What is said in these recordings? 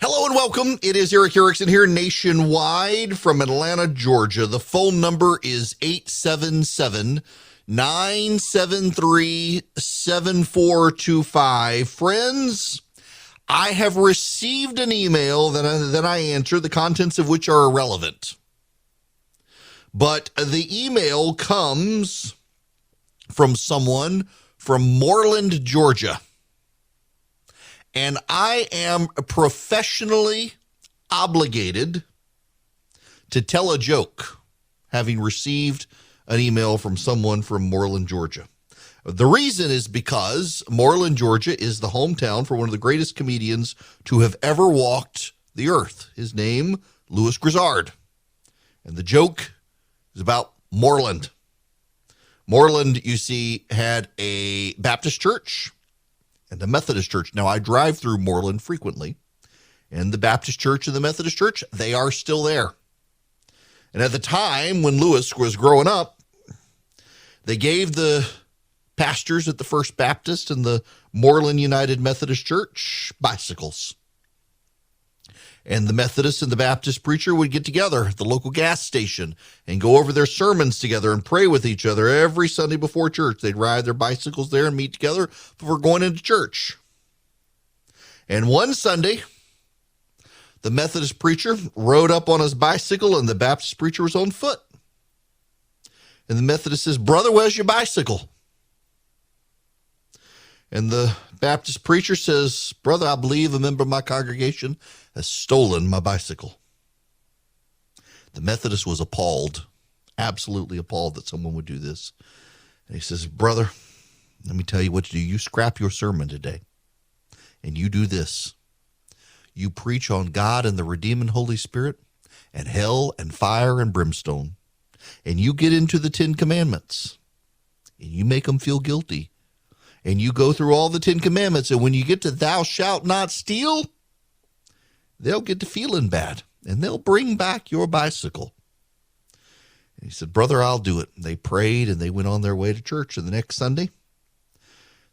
Hello and welcome. It is Eric Erickson here nationwide from Atlanta, Georgia. The phone number is 877-973-7425. Friends, I have received an email that I answered, the contents of which are irrelevant. But the email comes from someone from Moreland, Georgia. And I am professionally obligated to tell a joke, having received an email from someone from Moreland, Georgia. The reason is because Moreland, Georgia is the hometown for one of the greatest comedians to have ever walked the earth. His name, Louis Grizzard. And the joke is about Moreland. Moreland, you see, had a Baptist church and a Methodist church. Now, I drive through Moreland frequently, and the Baptist church and the Methodist church, they are still there. And at the time when Louis was growing up, they gave the pastors at the First Baptist and the Moreland United Methodist Church bicycles. And the Methodist and the Baptist preacher would get together at the local gas station and go over their sermons together and pray with each other every Sunday before church. They'd ride their bicycles there and meet together before going into church. And one Sunday, the Methodist preacher rode up on his bicycle and the Baptist preacher was on foot. And the Methodist says, "Brother, where's your bicycle?" And the Baptist preacher says, "Brother, I believe a member of my congregation has stolen my bicycle." The Methodist was appalled, absolutely appalled that someone would do this. And he says, "Brother, let me tell you what to do. You scrap your sermon today, and you do this. You preach on God and the redeeming Holy Spirit and hell and fire and brimstone. And you get into the 10 Commandments, and you make them feel guilty. And you go through all the 10 Commandments, and when you get to thou shalt not steal, they'll get to feeling bad, and they'll bring back your bicycle." And he said, "Brother, I'll do it." And they prayed, and they went on their way to church. And the next Sunday,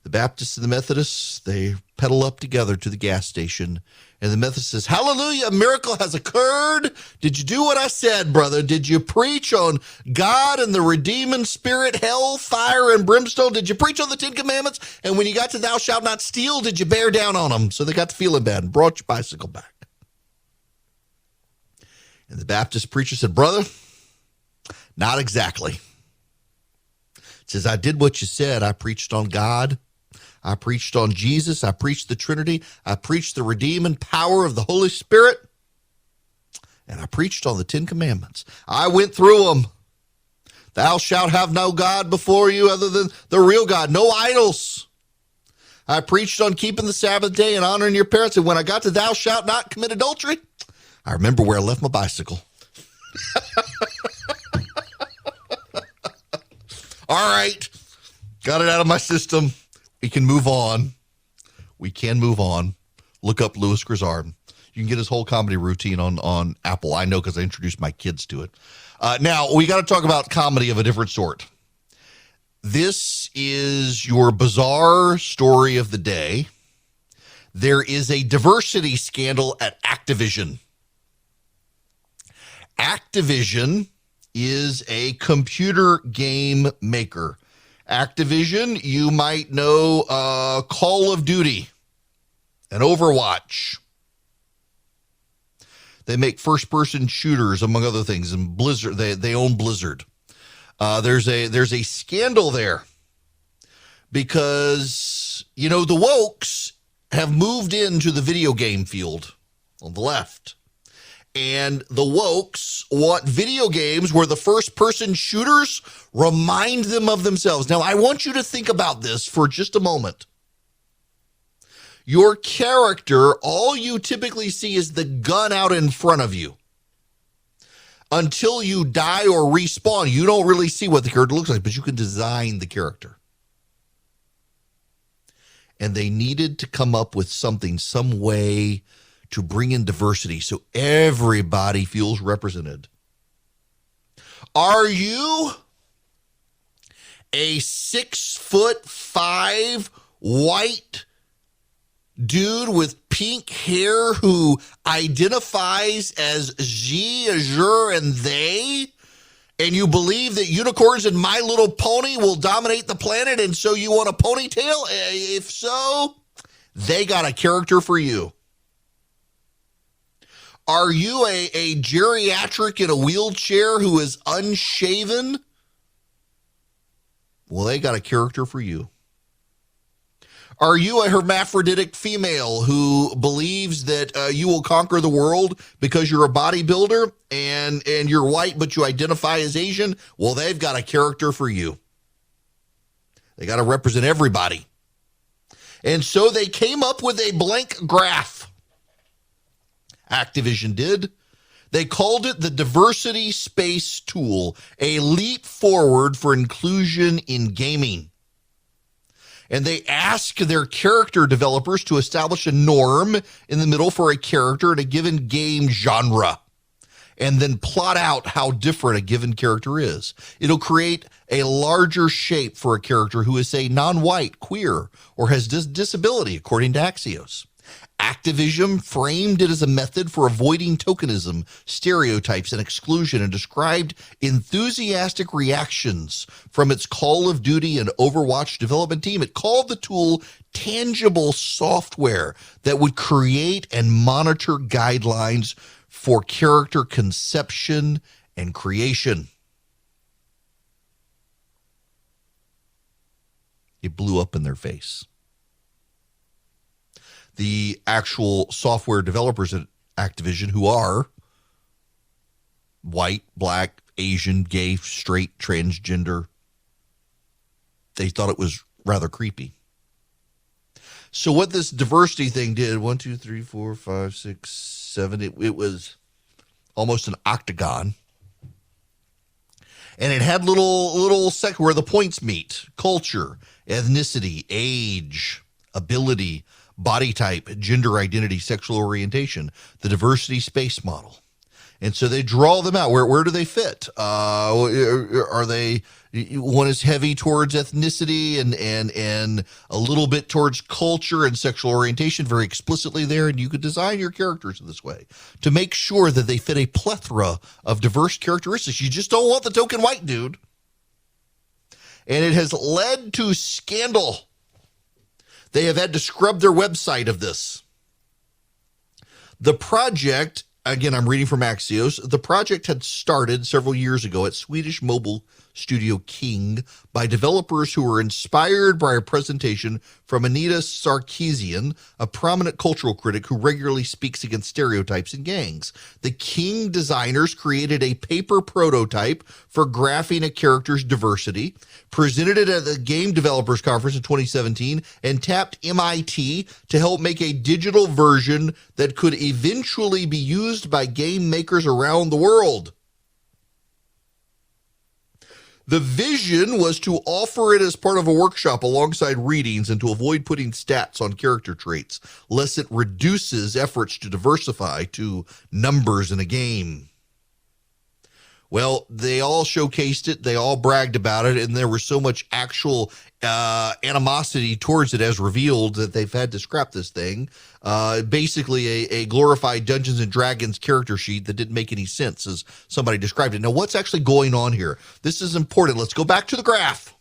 the Baptists and the Methodists, they pedal up together to the gas station. And the Methodist says, "Hallelujah, a miracle has occurred. Did you do what I said, brother? Did you preach on God and the redeeming spirit, hell, fire, and brimstone? Did you preach on the 10 Commandments? And when you got to thou shalt not steal, did you bear down on them?" So they got to feeling bad and brought your bicycle back. And the Baptist preacher said, "Brother, not exactly." It says, "I did what you said. I preached on God. I preached on Jesus. I preached the Trinity. I preached the redeeming power of the Holy Spirit. And I preached on the 10 Commandments. I went through them. Thou shalt have no God before you other than the real God. No idols. I preached on keeping the Sabbath day and honoring your parents. And when I got to thou shalt not commit adultery, I remember where I left my bicycle." All right. Got it out of my system. We can move on. We can move on. Look up Louis Grizzard. You can get his whole comedy routine on Apple. I know because I introduced my kids to it. Now, we got to talk about comedy of a different sort. This is your bizarre story of the day. There is a diversity scandal at Activision. Activision is a computer game maker. Activision, you might know Call of Duty and Overwatch. They make first-person shooters, among other things, and Blizzard. They own Blizzard. There's a scandal there because, the wokes have moved into the video game field on the left. And the wokes want video games where the first-person shooters remind them of themselves. Now, I want you to think about this for just a moment. Your character, all you typically see is the gun out in front of you. Until you die or respawn, you don't really see what the character looks like, but you can design the character. And they needed to come up with something, some way to bring in diversity so everybody feels represented. Are you a 6'5" white dude with pink hair who identifies as she, her, and they, and you believe that unicorns and My Little Pony will dominate the planet, and so you want a ponytail? If so, they got a character for you. Are you a geriatric in a wheelchair who is unshaven? Well, they got a character for you. Are you a hermaphroditic female who believes that you will conquer the world because you're a bodybuilder and you're white but you identify as Asian? Well, they've got a character for you. They got to represent everybody. And so they came up with a blank graph. Activision did. They called it the Diversity Space Tool, a leap forward for inclusion in gaming. And they ask their character developers to establish a norm in the middle for a character in a given game genre, and then plot out how different a given character is. It'll create a larger shape for a character who is, say, non-white, queer, or has disability, according to Axios. Activision framed it as a method for avoiding tokenism, stereotypes, and exclusion, and described enthusiastic reactions from its Call of Duty and Overwatch development team. It called the tool tangible software that would create and monitor guidelines for character conception and creation. It blew up in their face. The actual software developers at Activision, who are white, black, Asian, gay, straight, transgender, they thought it was rather creepy. So what this diversity thing did, 1, 2, 3, 4, 5, 6, 7, it was almost an octagon. And it had little sections where the points meet: culture, ethnicity, age, ability, body type, gender identity, sexual orientation, the diversity space model. And so they draw them out. Where do they fit? Are they, one is heavy towards ethnicity and a little bit towards culture and sexual orientation, very explicitly there. And you could design your characters in this way to make sure that they fit a plethora of diverse characteristics. You just don't want the token white dude. And it has led to scandal. They have had to scrub their website of this. The project, again, I'm reading from Axios, the project had started several years ago at Swedish mobile studio King by developers who were inspired by a presentation from Anita Sarkeesian, a prominent cultural critic who regularly speaks against stereotypes in gangs. The King designers created a paper prototype for graphing a character's diversity, presented it at the Game Developers Conference in 2017, and tapped MIT to help make a digital version that could eventually be used by game makers around the world. The vision was to offer it as part of a workshop alongside readings and to avoid putting stats on character traits, lest it reduces efforts to diversify to numbers in a game. Well, they all showcased it, they all bragged about it, and there was so much actual animosity towards it as revealed that they've had to scrap this thing. Basically a glorified Dungeons and Dragons character sheet that didn't make any sense as somebody described it. Now, what's actually going on here? This is important. Let's go back to the graph.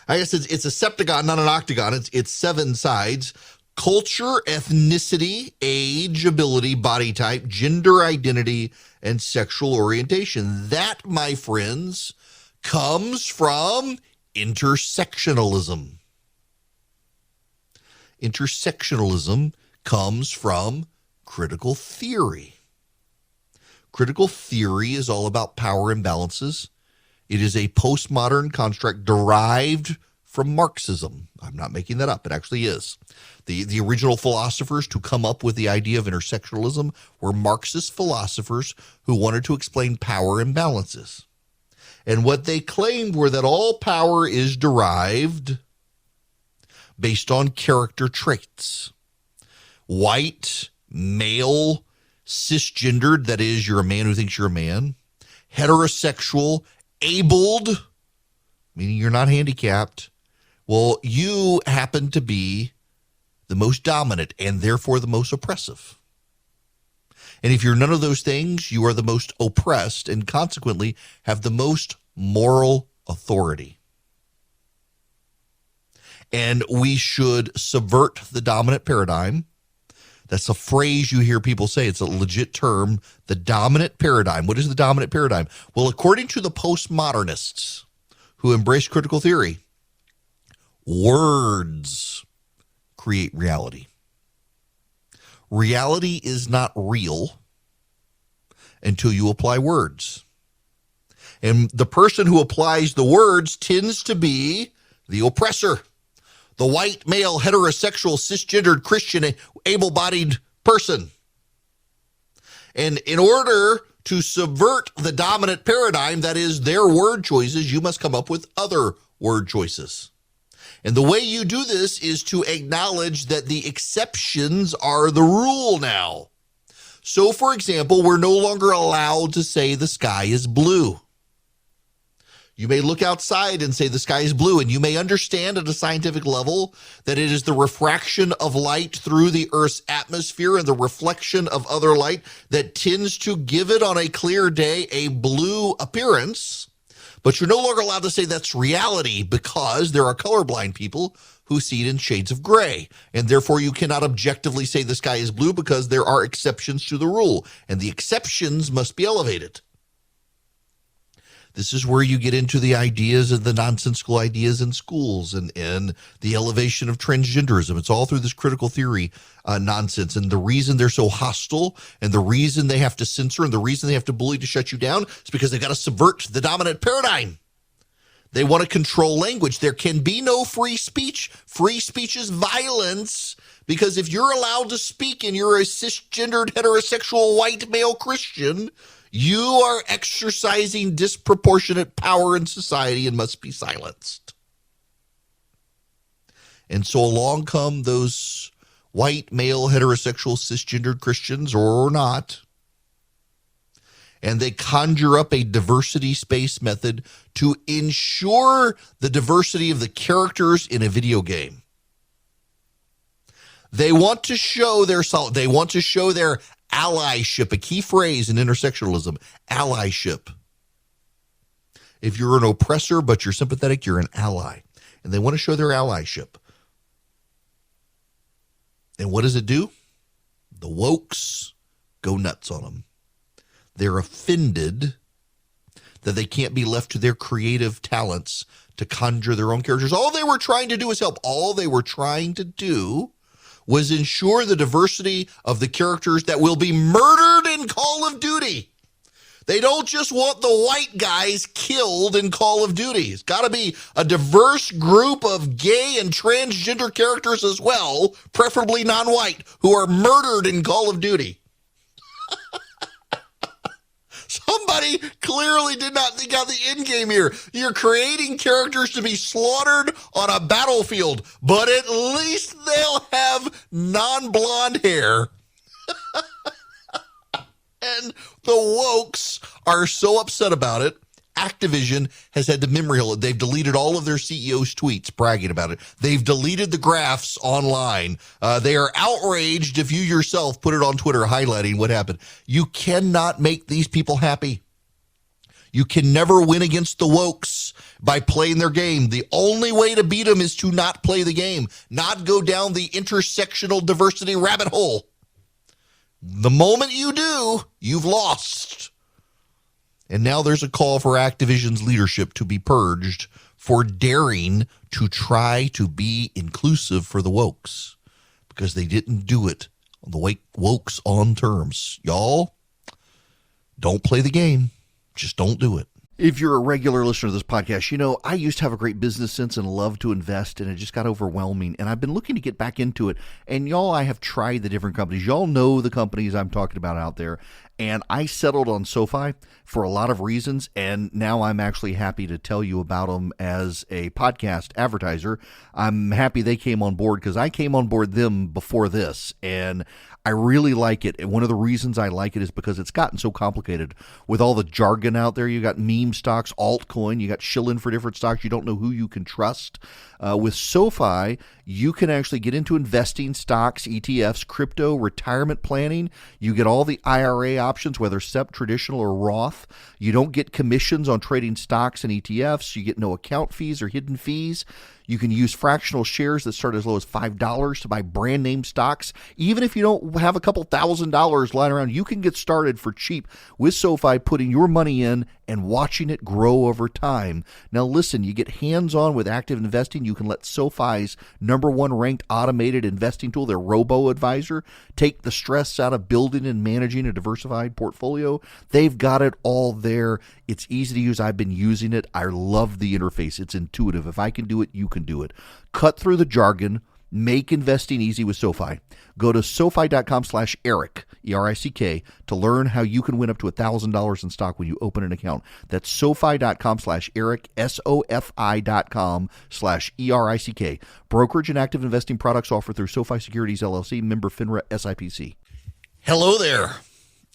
I guess it's a septagon, not an octagon. It's 7 sides. Culture, ethnicity, age, ability, body type, gender identity, and sexual orientation. That, my friends, comes from intersectionalism. Intersectionalism comes from critical theory. Critical theory is all about power imbalances. It is a postmodern construct derived from Marxism. I'm not making that up. It actually is. The original philosophers to come up with the idea of intersectionalism were Marxist philosophers who wanted to explain power imbalances. And what they claimed were that all power is derived based on character traits. White, male, cisgendered, that is, you're a man who thinks you're a man. Heterosexual, abled, meaning you're not handicapped. Well, you happen to be the most dominant, and therefore the most oppressive. And if you're none of those things, you are the most oppressed and consequently have the most moral authority. And we should subvert the dominant paradigm. That's a phrase you hear people say. It's a legit term, the dominant paradigm. What is the dominant paradigm? Well, according to the postmodernists who embrace critical theory, words create reality. Reality is not real until you apply words. And the person who applies the words tends to be the oppressor. The white, male, heterosexual, cisgendered, Christian, able-bodied person. And in order to subvert the dominant paradigm, that is their word choices, you must come up with other word choices. And the way you do this is to acknowledge that the exceptions are the rule now. So, for example, we're no longer allowed to say the sky is blue. You may look outside and say the sky is blue, and you may understand at a scientific level that it is the refraction of light through the Earth's atmosphere and the reflection of other light that tends to give it on a clear day a blue appearance. But you're no longer allowed to say that's reality because there are colorblind people who see it in shades of gray. And therefore, you cannot objectively say the sky is blue because there are exceptions to the rule, and the exceptions must be elevated. This is where you get into the ideas and the nonsensical ideas in schools and the elevation of transgenderism. It's all through this critical theory nonsense. And the reason they're so hostile and the reason they have to censor and the reason they have to bully to shut you down is because they've got to subvert the dominant paradigm. They want to control language. There can be no free speech. Free speech is violence because if you're allowed to speak and you're a cisgendered, heterosexual, white male Christian, you are exercising disproportionate power in society and must be silenced. And so along come those white, male, heterosexual, cisgendered Christians, or not, and they conjure up a diversity space method to ensure the diversity of the characters in a video game. They want to show their allyship, a key phrase in intersectionalism, allyship. If you're an oppressor but you're sympathetic, you're an ally. And they want to show their allyship. And what does it do? The wokes go nuts on them. They're offended that they can't be left to their creative talents to conjure their own characters. All they were trying to do was help. All they were trying to do was ensure the diversity of the characters that will be murdered in Call of Duty. They don't just want the white guys killed in Call of Duty. It's got to be a diverse group of gay and transgender characters as well, preferably non-white, who are murdered in Call of Duty. Somebody clearly did not think out the end game here. You're creating characters to be slaughtered on a battlefield, but at least they'll have non-blonde hair. And the wokes are so upset about it. Activision has had to memory hole it. They've deleted all of their CEO's tweets bragging about it. They've deleted the graphs online. They are outraged if you yourself put it on Twitter highlighting what happened. You cannot make these people happy. You can never win against the wokes by playing their game. The only way to beat them is to not play the game, not go down the intersectional diversity rabbit hole. The moment you do, you've lost. And now there's a call for Activision's leadership to be purged for daring to try to be inclusive for the wokes because they didn't do it on the wokes on terms. Y'all, don't play the game. Just don't do it. If you're a regular listener to this podcast, you know I used to have a great business sense and love to invest, and it just got overwhelming. And I've been looking to get back into it. And y'all, I have tried the different companies. Y'all know the companies I'm talking about out there. And I settled on SoFi for a lot of reasons, and now I'm actually happy to tell you about them as a podcast advertiser. I'm happy they came on board because I came on board them before this, and I really like it. And one of the reasons I like it is because it's gotten so complicated with all the jargon out there. You got meme stocks, altcoin, you got shilling for different stocks. You don't know who you can trust. With SoFi, you can actually get into investing, stocks, ETFs, crypto, retirement planning. You get all the IRA options, whether SEP, traditional, or Roth. You don't get commissions on trading stocks and ETFs. You get no account fees or hidden fees. You can use fractional shares that start as low as $5 to buy brand name stocks. Even if you don't have a couple $1,000s lying around, you can get started for cheap with SoFi, putting your money in and watching it grow over time. Now listen, you get hands-on with active investing. You can let SoFi's #1 ranked automated investing tool, their robo-advisor, take the stress out of building and managing a diversified portfolio. They've got it all there. It's easy to use. I've been using it. I love the interface. It's intuitive. If I can do it, you can do it. Cut through the jargon. Make investing easy with SoFi. Go to SoFi.com/Eric, ERICK, to learn how you can win up to $1,000 in stock when you open an account. That's SoFi.com/Eric, SoFi.com/ERICK. Brokerage and active investing products offered through SoFi Securities, LLC, member FINRA, SIPC. Hello there.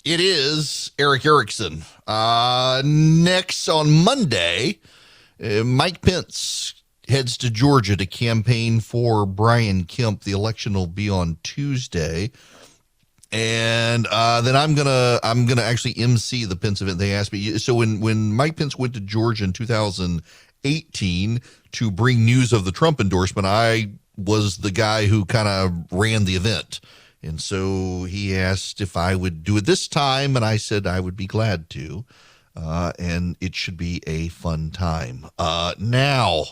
It is Eric Erickson. Next on Monday, Mike Pence heads to Georgia to campaign for Brian Kemp. The election will be on Tuesday, and then I'm gonna actually MC the Pence event. They asked me. So when Mike Pence went to Georgia in 2018 to bring news of the Trump endorsement, I was the guy who kind of ran the event, and so he asked if I would do it this time, and I said I would be glad to, and it should be a fun time. Now,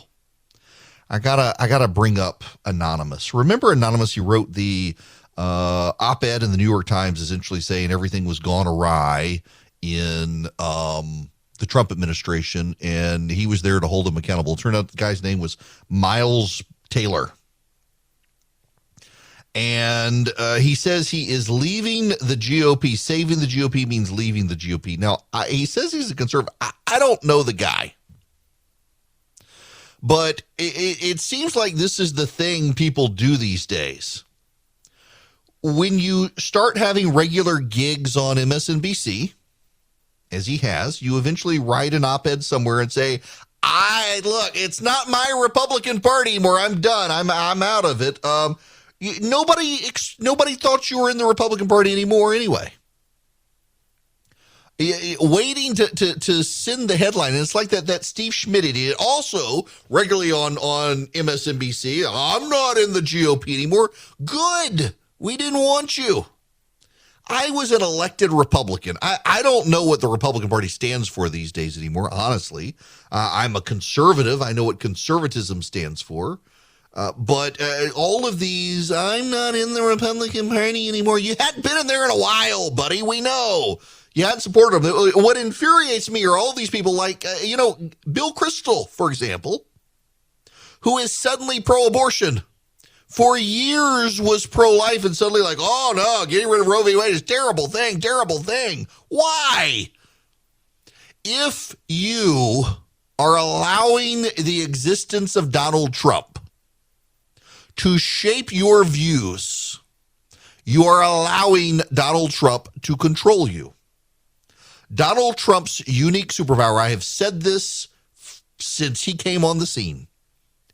I gotta bring up Anonymous. Remember Anonymous? He wrote the op-ed in the New York Times, essentially saying everything was gone awry in the Trump administration, and he was there to hold him accountable. It turned out the guy's name was Miles Taylor. And he says he is leaving the GOP. Saving the GOP means leaving the GOP. Now, he says he's a conservative. I don't know the guy. But it seems like this is the thing people do these days. When you start having regular gigs on MSNBC, as he has, you eventually write an op-ed somewhere and say, look, it's not my Republican Party anymore. I'm done. I'm out of it. Nobody thought you were in the Republican Party anymore anyway. Waiting to send the headline. And it's like that Steve Schmidt idiot, also regularly on MSNBC. I'm not in the GOP anymore. Good. We didn't want you. I was an elected Republican. I don't know what the Republican Party stands for these days anymore, honestly. I'm a conservative. I know what conservatism stands for. But all of these, I'm not in the Republican Party anymore. You hadn't been in there in a while, buddy. We know. You hadn't supported them. What infuriates me are all these people like, Bill Kristol, for example, who is suddenly pro-abortion. For years was pro-life and suddenly like, oh, no, getting rid of Roe v. Wade is terrible thing. Why? If you are allowing the existence of Donald Trump to shape your views, you are allowing Donald Trump to control you. Donald Trump's unique superpower, I have said this since he came on the scene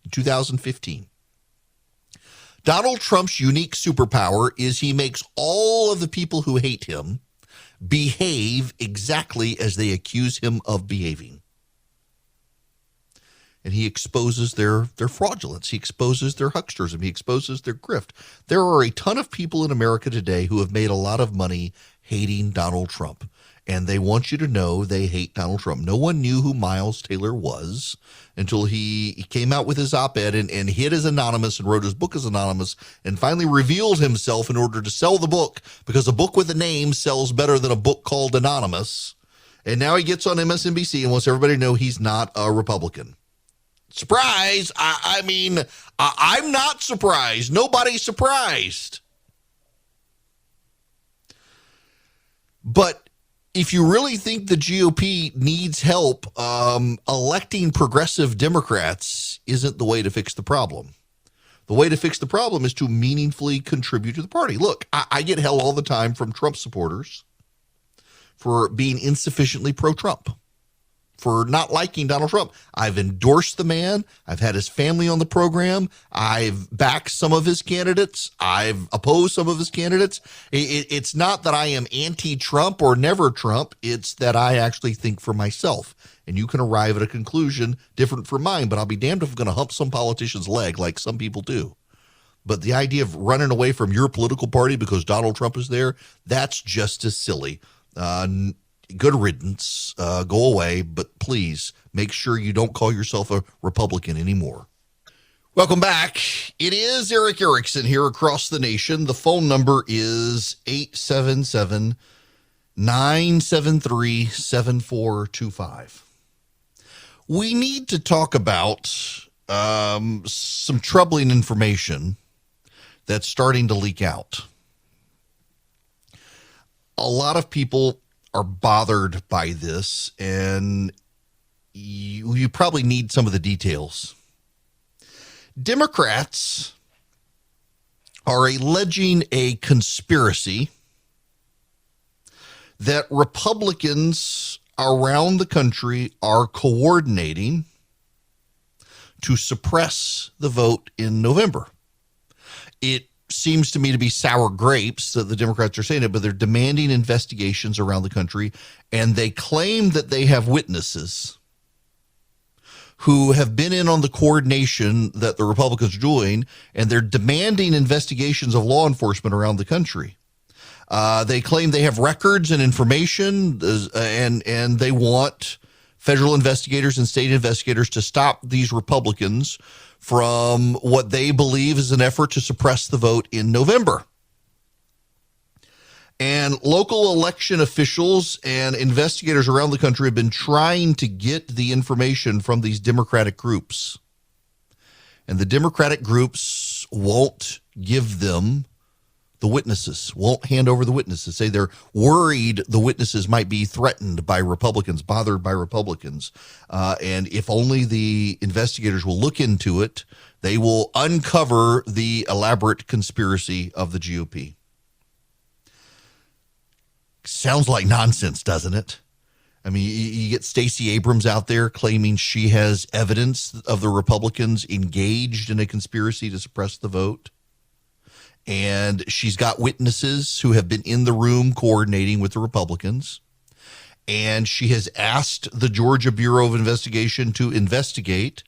in 2015. Donald Trump's unique superpower is he makes all of the people who hate him behave exactly as they accuse him of behaving. And he exposes their fraudulence. He exposes their hucksterism. He exposes their grift. There are a ton of people in America today who have made a lot of money hating Donald Trump. And they want you to know they hate Donald Trump. No one knew who Miles Taylor was until he came out with his op-ed and hid as anonymous and wrote his book as anonymous and finally revealed himself in order to sell the book, because a book with a name sells better than a book called Anonymous. And now he gets on MSNBC and wants everybody to know he's not a Republican. Surprise! I'm not surprised. Nobody's surprised. But if you really think the GOP needs help, electing progressive Democrats isn't the way to fix the problem. The way to fix the problem is to meaningfully contribute to the party. Look, I get hell all the time from Trump supporters for being insufficiently pro-Trump, for not liking Donald Trump. I've endorsed the man. I've had his family on the program. I've backed some of his candidates. I've opposed some of his candidates. It's not that I am anti-Trump or never Trump. It's that I actually think for myself. And you can arrive at a conclusion different from mine, but I'll be damned if I'm going to hump some politician's leg like some people do. But the idea of running away from your political party because Donald Trump is there, that's just as silly. Good riddance, go away, but please make sure you don't call yourself a Republican anymore. Welcome back. It is Eric Erickson here across the nation. The phone number is 877-973-7425. We need to talk about some troubling information that's starting to leak out. A lot of people are bothered by this, and you probably need some of the details. Democrats are alleging a conspiracy that Republicans around the country are coordinating to suppress the vote in November. It seems to me to be sour grapes that the Democrats are saying it, but they're demanding investigations around the country, and they claim that they have witnesses who have been in on the coordination that the Republicans are doing, and they're demanding investigations of law enforcement around the country. They claim they have records and information, and they want federal investigators and state investigators to stop these Republicans from what they believe is an effort to suppress the vote in November. And local election officials and investigators around the country have been trying to get the information from these Democratic groups. And the Democratic groups won't give them the witnesses, won't hand over the witnesses, say they're worried the witnesses might be threatened by Republicans, bothered by Republicans. And if only the investigators will look into it, they will uncover the elaborate conspiracy of the GOP. Sounds like nonsense, doesn't it? I mean, you get Stacey Abrams out there claiming she has evidence of the Republicans engaged in a conspiracy to suppress the vote. And she's got witnesses who have been in the room coordinating with the Republicans. And she has asked the Georgia Bureau of Investigation to investigate.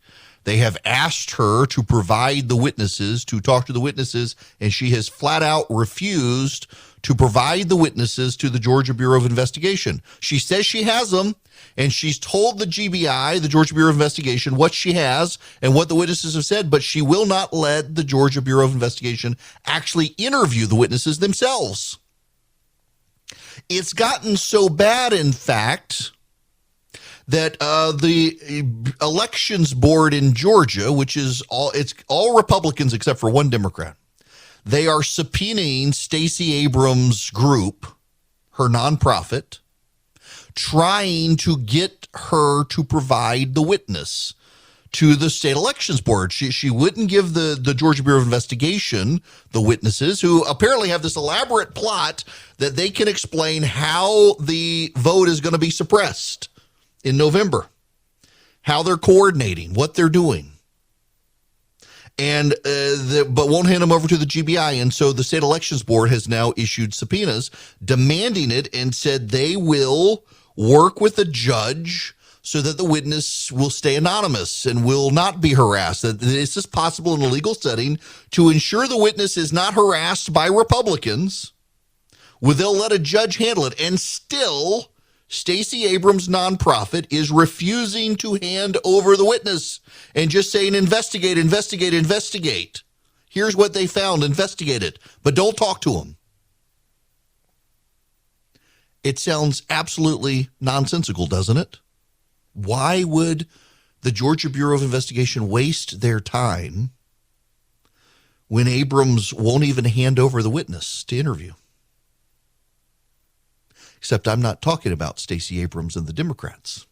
They have asked her to provide the witnesses, to talk to the witnesses, and she has flat out refused to provide the witnesses to the Georgia Bureau of Investigation. She says she has them, and she's told the GBI, the Georgia Bureau of Investigation, what she has and what the witnesses have said, but she will not let the Georgia Bureau of Investigation actually interview the witnesses themselves. It's gotten so bad, in fact, that the elections board in Georgia, which is all Republicans except for one Democrat, they are subpoenaing Stacey Abrams' group, her nonprofit, trying to get her to provide the witness to the state elections board. She wouldn't give the Georgia Bureau of Investigation the witnesses, who apparently have this elaborate plot that they can explain how the vote is going to be suppressed in November, how they're coordinating, what they're doing. And but won't hand them over to the GBI. And so the state elections board has now issued subpoenas demanding it, and said they will work with a judge so that the witness will stay anonymous and will not be harassed. That this is possible in a legal setting to ensure the witness is not harassed by Republicans. They'll let a judge handle it. And still, Stacey Abrams' nonprofit is refusing to hand over the witness and just saying, investigate, investigate, investigate. Here's what they found, investigate it, but don't talk to them. It sounds absolutely nonsensical, doesn't it? Why would the Georgia Bureau of Investigation waste their time when Abrams won't even hand over the witness to interview? Except I'm not talking about Stacey Abrams and the Democrats.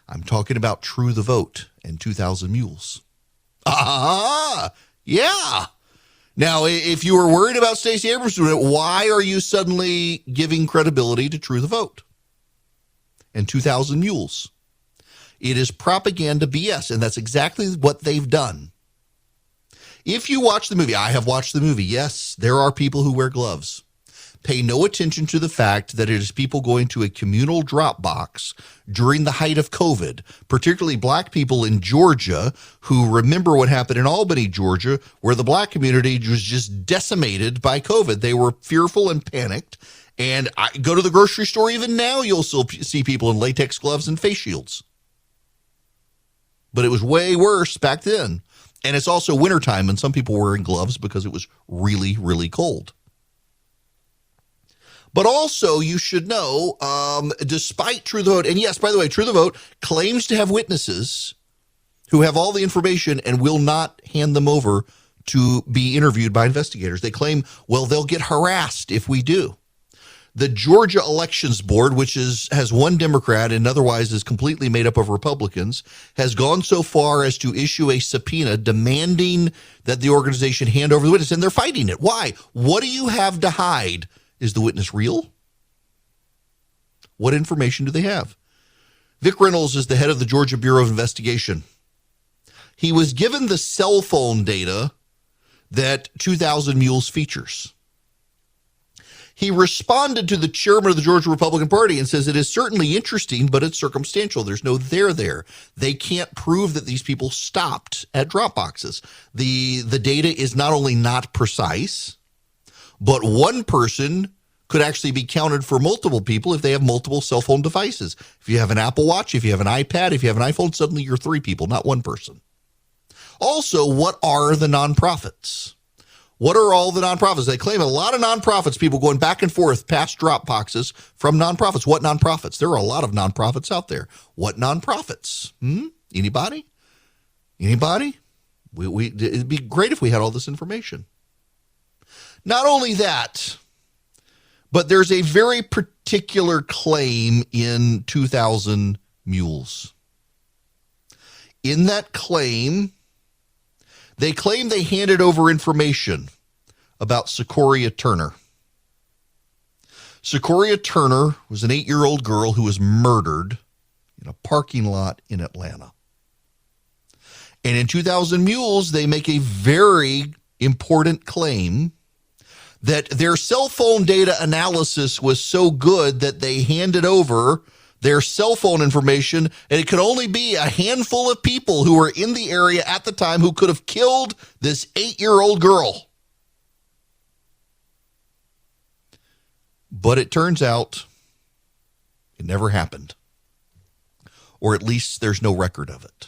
I'm talking about True the Vote and 2,000 Mules. Yeah. Now, if you were worried about Stacey Abrams doing it, why are you suddenly giving credibility to True the Vote and 2,000 Mules? It is propaganda BS, and that's exactly what they've done. If you watch the movie, I have watched the movie, yes, there are people who wear gloves. Pay no attention to the fact that it is people going to a communal drop box during the height of COVID, particularly black people in Georgia who remember what happened in Albany, Georgia, where the black community was just decimated by COVID. They were fearful and panicked. And I go to the grocery store, even now you'll still see people in latex gloves and face shields. But it was way worse back then. And it's also wintertime, and some people were wearing gloves because it was really, really cold. But also, you should know, despite True the Vote, and yes, by the way, True the Vote claims to have witnesses who have all the information and will not hand them over to be interviewed by investigators. They claim, well, they'll get harassed if we do. The Georgia Elections Board, which has one Democrat and otherwise is completely made up of Republicans, has gone so far as to issue a subpoena demanding that the organization hand over the witness, and they're fighting it. Why? What do you have to hide? Is the witness real? What information do they have? Vic Reynolds is the head of the Georgia Bureau of Investigation. He was given the cell phone data that 2,000 Mules features. He responded to the chairman of the Georgia Republican Party and says, it is certainly interesting, but it's circumstantial. There's no there. They can't prove that these people stopped at drop boxes. The data is not only not precise, but one person could actually be counted for multiple people if they have multiple cell phone devices. If you have an Apple Watch, if you have an iPad, if you have an iPhone, suddenly you're three people, not one person. Also, what are the nonprofits? What are all the nonprofits? They claim a lot of nonprofits, people going back and forth past drop boxes from nonprofits. What nonprofits? There are a lot of nonprofits out there. What nonprofits? Anybody? It'd be great if we had all this information. Not only that, but there's a very particular claim in 2,000 Mules. In that claim, they claim they handed over information about Secoria Turner. Secoria Turner was an 8-year-old girl who was murdered in a parking lot in Atlanta. And in 2,000 Mules, they make a very important claim that their cell phone data analysis was so good that they handed over their cell phone information, and it could only be a handful of people who were in the area at the time who could have killed this 8-year-old girl. But it turns out it never happened, or at least there's no record of it.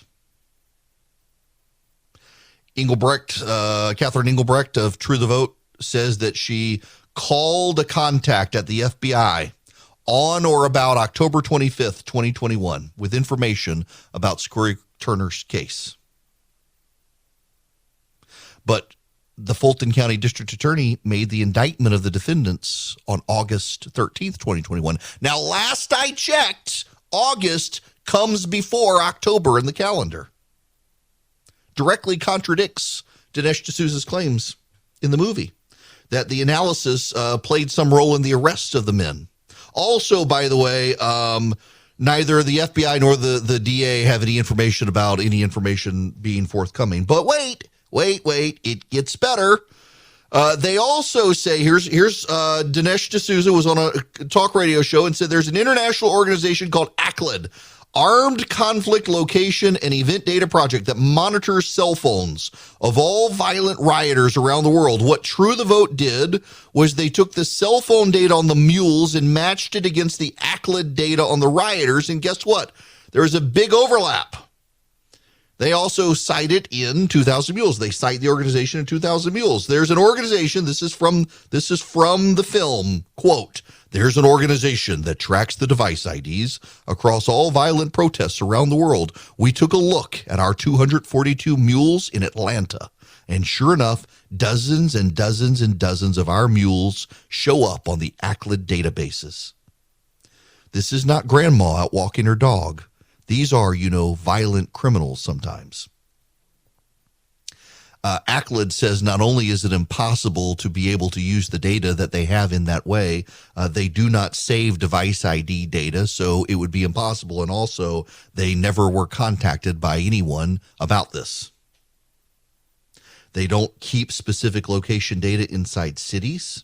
Catherine Engelbrecht of True the Vote says that she called a contact at the FBI on or about October 25th, 2021, with information about Secoria Turner's case. But the Fulton County District Attorney made the indictment of the defendants on August 13th, 2021. Now, last I checked, August comes before October in the calendar. Directly contradicts Dinesh D'Souza's claims in the movie that the analysis played some role in the arrest of the men. Also, by the way, neither the FBI nor the DA have any information about any information being forthcoming. But wait, it gets better. They also say, here's Dinesh D'Souza was on a talk radio show and said there's an international organization called ACLED, Armed Conflict Location and Event Data Project, that monitors cell phones of all violent rioters around the world. What True the Vote did was they took the cell phone data on the Mules and matched it against the ACLED data on the rioters, and guess what? There was a big overlap. They also cite it in 2,000 Mules. They cite the organization in 2,000 Mules. There's an organization, this is from the film, quote, there's an organization that tracks the device IDs across all violent protests around the world. We took a look at our 242 Mules in Atlanta, and sure enough, dozens and dozens and dozens of our Mules show up on the ACLED databases. This is not grandma out walking her dog. These are, violent criminals sometimes. ACLED says not only is it impossible to be able to use the data that they have in that way, they do not save device ID data, so it would be impossible. And also, they never were contacted by anyone about this. They don't keep specific location data inside cities.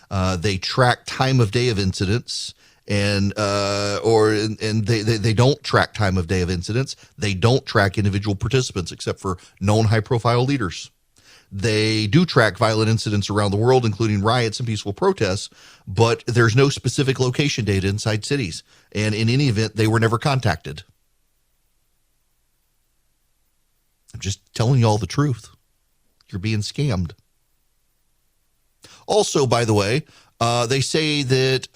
They track time of day of incidents. And they don't track time of day of incidents. They don't track individual participants except for known high-profile leaders. They do track violent incidents around the world, including riots and peaceful protests, but there's no specific location data inside cities. And in any event, they were never contacted. I'm just telling you all the truth. You're being scammed. Also, by the way, they say that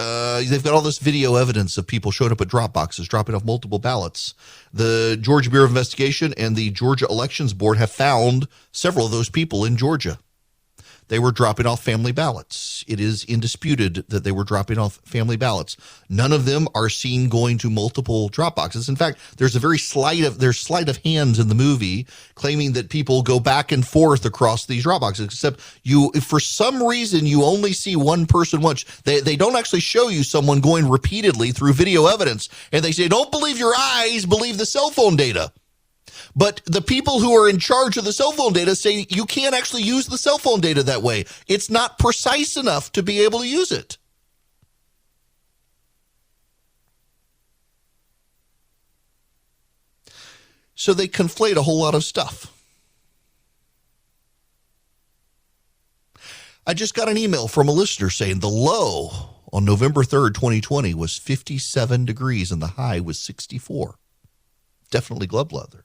they've got all this video evidence of people showing up at drop boxes, dropping off multiple ballots. The Georgia Bureau of Investigation and the Georgia Elections Board have found several of those people in Georgia. They were dropping off family ballots. It is indisputed that they were dropping off family ballots. None of them are seen going to multiple drop boxes. In fact, there's sleight of hands in the movie claiming that people go back and forth across these drop boxes, except for some reason, you only see one person once. They don't actually show you someone going repeatedly through video evidence. And they say, don't believe your eyes, believe the cell phone data. But the people who are in charge of the cell phone data say you can't actually use the cell phone data that way. It's not precise enough to be able to use it. So they conflate a whole lot of stuff. I just got an email from a listener saying the low on November 3rd, 2020 was 57 degrees and the high was 64. Definitely glove leather.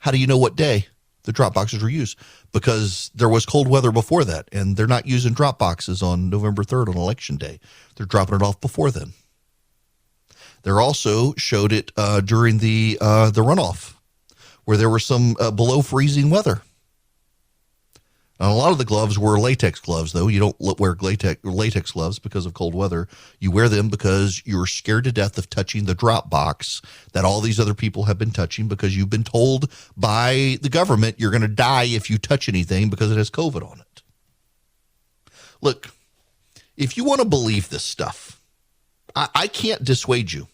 How do you know what day the drop boxes were used? Because there was cold weather before that, and they're not using drop boxes on November 3rd on Election Day. They're dropping it off before then. They also showed it during the runoff, where there was some below freezing weather. And a lot of the gloves were latex gloves, though. You don't wear latex gloves because of cold weather. You wear them because you're scared to death of touching the drop box that all these other people have been touching, because you've been told by the government you're going to die if you touch anything because it has COVID on it. Look, if you want to believe this stuff, I can't dissuade you.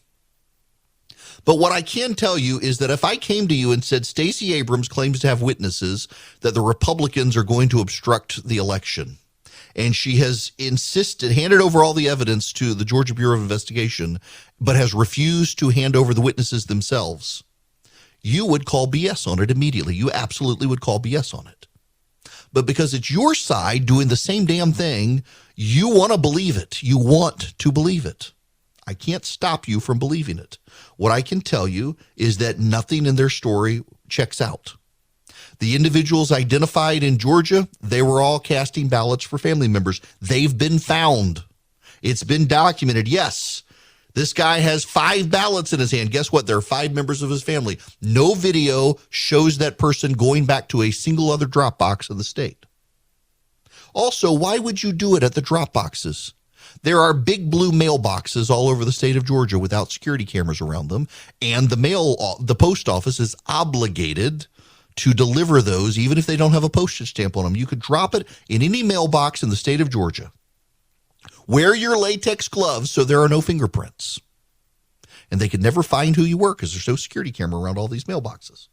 But what I can tell you is that if I came to you and said Stacey Abrams claims to have witnesses that the Republicans are going to obstruct the election, and she has handed over all the evidence to the Georgia Bureau of Investigation, but has refused to hand over the witnesses themselves, you would call BS on it immediately. You absolutely would call BS on it. But because it's your side doing the same damn thing, you want to believe it. You want to believe it. I can't stop you from believing it. What I can tell you is that nothing in their story checks out. The individuals identified in Georgia, they were all casting ballots for family members. They've been found. It's been documented. Yes, this guy has 5 ballots in his hand. Guess what? There are 5 members of his family. No video shows that person going back to a single other drop box in the state. Also, why would you do it at the drop boxes? There are big blue mailboxes all over the state of Georgia without security cameras around them, and the post office is obligated to deliver those even if they don't have a postage stamp on them. You could drop it in any mailbox in the state of Georgia. Wear your latex gloves so there are no fingerprints. And they could never find who you were because there's no security camera around all these mailboxes.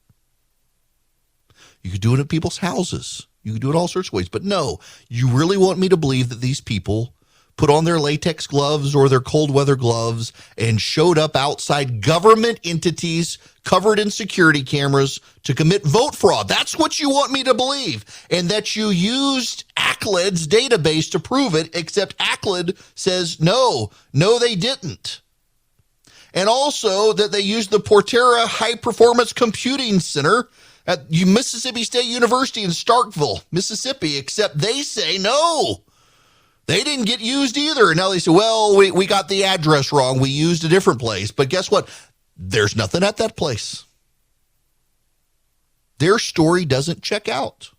You could do it at people's houses. You could do it all sorts of ways. But no, you really want me to believe that these people put on their latex gloves or their cold weather gloves and showed up outside government entities covered in security cameras to commit vote fraud. That's what you want me to believe. And that you used ACLED's database to prove it, except ACLED says no, they didn't. And also that they used the Portera High Performance Computing Center at Mississippi State University in Starkville, Mississippi, except they say no. They didn't get used either. And now they say, well, we got the address wrong. We used a different place. But guess what? There's nothing at that place. Their story doesn't check out.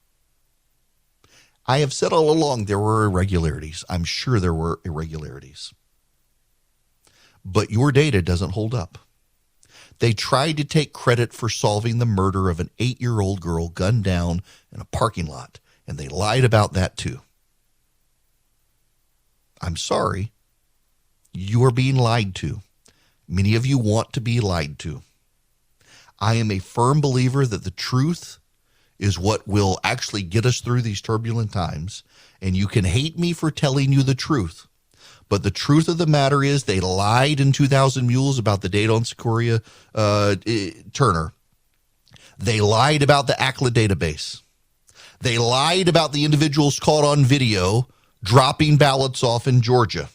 I have said all along there were irregularities. I'm sure there were irregularities. But your data doesn't hold up. They tried to take credit for solving the murder of an 8-year-old girl gunned down in a parking lot, and they lied about that too. I'm sorry. You are being lied to. Many of you want to be lied to. I am a firm believer that the truth is what will actually get us through these turbulent times, and you can hate me for telling you the truth. But the truth of the matter is they lied in 2000 Mules about the date on Sequoia Turner. They lied about the ACLA database. They lied about the individuals caught on video dropping ballots off in Georgia.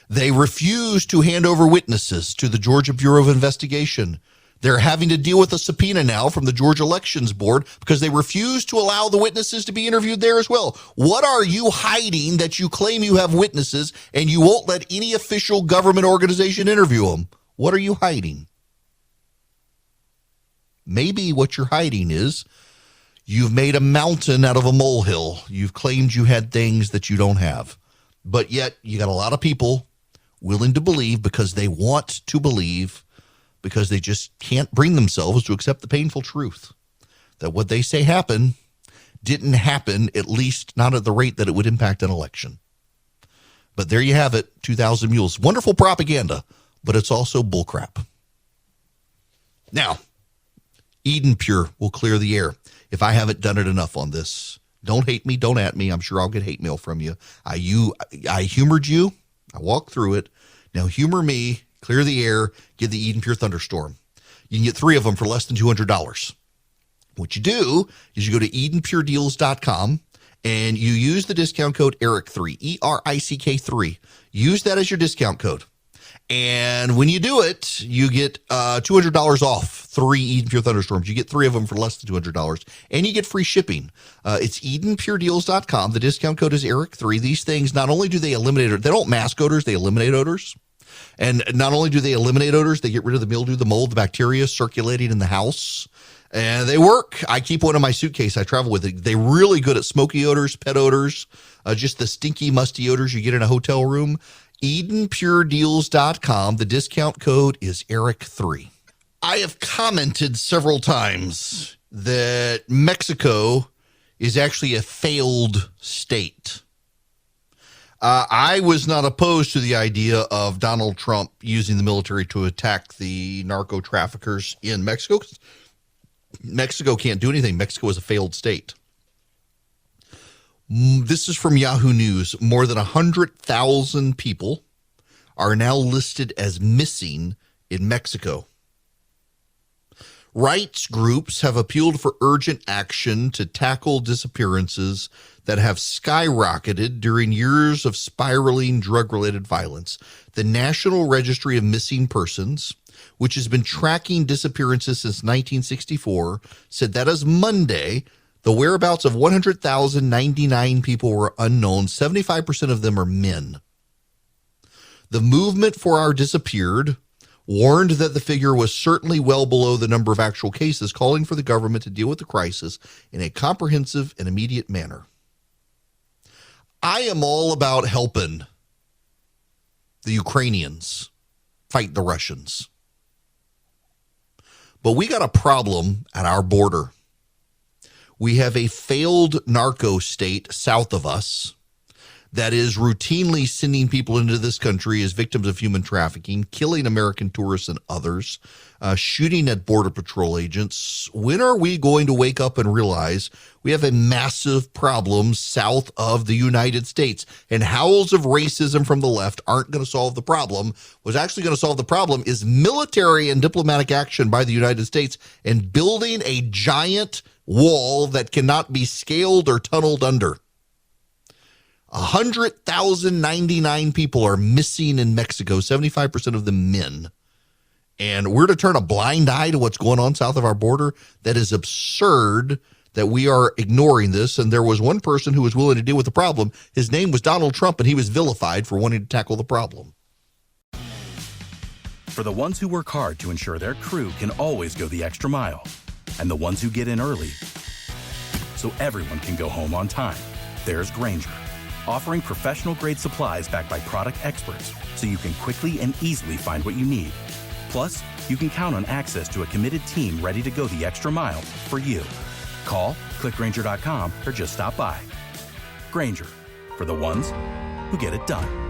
They refused to hand over witnesses to the Georgia Bureau of Investigation. They're having to deal with a subpoena now from the Georgia Elections Board because they refuse to allow the witnesses to be interviewed there as well. What are you hiding that you claim you have witnesses and you won't let any official government organization interview them? What are you hiding? Maybe what you're hiding is you've made a mountain out of a molehill. You've claimed you had things that you don't have. But yet you got a lot of people willing to believe because they want to believe, because they just can't bring themselves to accept the painful truth that what they say happened didn't happen, at least not at the rate that it would impact an election. But there you have it, 2000 Mules. Wonderful propaganda, but it's also bullcrap. Now, Eden Pure will clear the air. If I haven't done it enough on this, don't hate me, don't at me. I'm sure I'll get hate mail from you. I humored you. I walked through it. Now humor me. Clear the air, get the Eden Pure Thunderstorm. You can get 3 of them for less than $200. What you do is you go to EdenPureDeals.com and you use the discount code ERICK3, ERICK3. Use that as your discount code. And when you do it, you get $200 off 3 Eden Pure Thunderstorms. You get 3 of them for less than $200, and you get free shipping. It's EdenPureDeals.com. The discount code is ERICK3. These things, not only do they eliminate, they don't mask odors, they eliminate odors. And not only do they eliminate odors, they get rid of the mildew, the mold, the bacteria circulating in the house. And they work. I keep one in my suitcase. I travel with it. They're really good at smoky odors, pet odors, just the stinky, musty odors you get in a hotel room. EdenPureDeals.com. The discount code is ERICK3. I have commented several times that Mexico is actually a failed state. I was not opposed to the idea of Donald Trump using the military to attack the narco traffickers in Mexico. Mexico can't do anything. Mexico is a failed state. This is from Yahoo News. More than 100,000 people are now listed as missing in Mexico. Rights groups have appealed for urgent action to tackle disappearances that have skyrocketed during years of spiraling drug-related violence. The National Registry of Missing Persons, which has been tracking disappearances since 1964, said that as Monday, the whereabouts of 100,099 people were unknown. 75% of them are men. The Movement for Our Disappeared warned that the figure was certainly well below the number of actual cases, calling for the government to deal with the crisis in a comprehensive and immediate manner. I am all about helping the Ukrainians fight the Russians. But we got a problem at our border. We have a failed narco state south of us that is routinely sending people into this country as victims of human trafficking, killing American tourists and others, shooting at Border Patrol agents. When are we going to wake up and realize we have a massive problem south of the United States? And howls of racism from the left aren't going to solve the problem. What's actually going to solve the problem is military and diplomatic action by the United States and building a giant wall that cannot be scaled or tunneled under. 100,099 people are missing in Mexico, 75% of them men. And we're to turn a blind eye to what's going on south of our border? That is absurd that we are ignoring this. And there was one person who was willing to deal with the problem. His name was Donald Trump, and he was vilified for wanting to tackle the problem. For the ones who work hard to ensure their crew can always go the extra mile, and the ones who get in early so everyone can go home on time, there's Grainger, offering professional-grade supplies backed by product experts so you can quickly and easily find what you need. Plus, you can count on access to a committed team ready to go the extra mile for you. Call, click Grainger.com, or just stop by. Grainger, for the ones who get it done.